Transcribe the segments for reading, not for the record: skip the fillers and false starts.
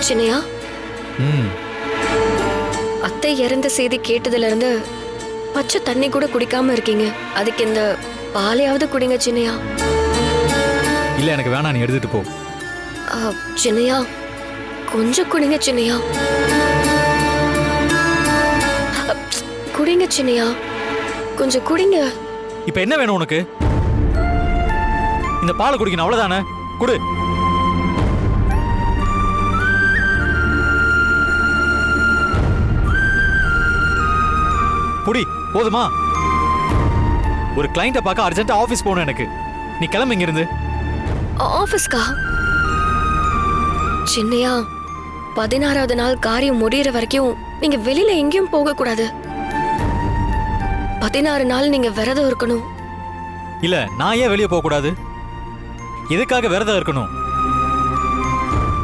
சின்னையா, ம். அத்தை இறந்த செய்தி கேட்டதுல இருந்து பச்சை தண்ணி கூட குடிக்காம இருக்கீங்க. அதுக்கு இந்த பாலையாவது குடிங்க சின்னையா. இல்ல எனக்கு வேணாம், நீ எடுத்துட்டு போ. சின்னையா, கொஞ்சம் குடிங்க சின்னையா. குடிங்க சின்னையா, கொஞ்சம் குடிங்க. இப்ப என்ன வேணும் உனக்கு? இந்த பாலை குடிக்கணும் அவ்வளவுதானே? குடு. புடி, போதுமா? ஒரு கிளைண்ட பார்க்க அர்ஜென்ட்டா ஆபீஸ் போகணும் எனக்கு. நீ கிளம்பு இங்க இருந்து. ஆபீஸ்கா? சின்னையா, 16வது நாள் காரியம் முடியற வரைக்கும் நீங்க வெளியில எங்கேயும் போக கூடாது. 16 நாள் நீங்க விரதம் இருக்கணும். இல்ல, நான் ஏன் வெளியே போக கூடாது? எதுக்காக விரதம் இருக்கணும்?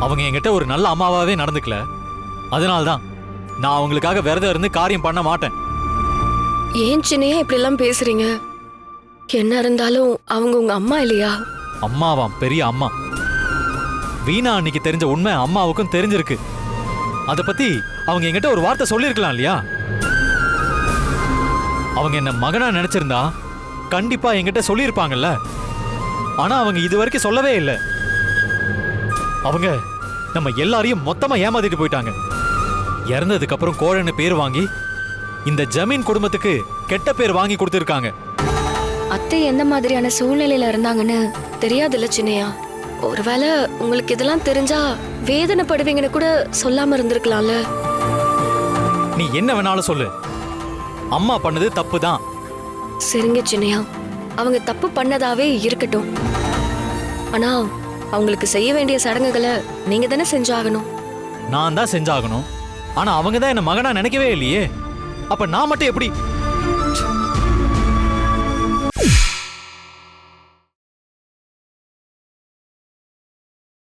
அவங்க என்கிட்ட ஒரு நல்ல அம்மாவாவே நடந்துக்கல. அதனால்தான் நான் அவங்களுக்காக விரதம் இருந்து காரியம் பண்ண மாட்டேன். ஏன் சின்னையா இப்படி எல்லாம் பேசுறீங்க? என்ன இருந்தாலும் அவங்க உங்க அம்மா இல்லையா? அம்மாவாம், பெரிய அம்மா. வீணா அன்னைக்கு தெரிஞ்ச உண்மை அம்மாவுக்கும் தெரிஞ்சிருக்கு. அத பத்தி அவங்க என்கிட்ட ஒரு வார்த்தை சொல்லிருக்கலாம் இல்லையா? அவங்க என்ன மகனா நினைச்சிருந்தா கண்டிப்பா என்கிட்ட சொல்லியிருப்பாங்கல்ல. ஆனா அவங்க இது வரைக்கும் சொல்லவே இல்லை. அவங்க நம்ம எல்லாரையும் மொத்தமா ஏமாத்திட்டு போயிட்டாங்க. இறந்ததுக்கு அப்புறம் கோழன்னு பேர் வாங்கி இந்த ஜமீன் குடும்பத்துக்கு கெட்ட பேர் வாங்கி கொடுத்திருக்காங்க. அத்தை எந்த மாதிரியான சூழ்நிலையில இருந்தாங்கன்னு தெரியாதுல்ல சின்னையா. ஒருவேளை உங்களுக்கு இதெல்லாம் தெரிஞ்சா வேதனைப்படுவீங்கன்னு கூட சொல்லாம இருந்திருக்கலாம்ல. நீ என்ன வேணாலும் சொல்லு, அம்மா பண்ணது தப்பு தான். சரிங்க சின்னையா, அவங்க தப்பு பண்ணதாவே இருக்கட்டும். ஆனா அவங்களுக்கு செய்ய வேண்டிய சடங்குகளை நீங்க தானே செஞ்சாகணும். நான் தான் செஞ்சாகணும். ஆனா அவங்க தான் என்ன மகனா நினைக்கவே இல்லையே. அப்ப நான் மட்டும் எப்படி?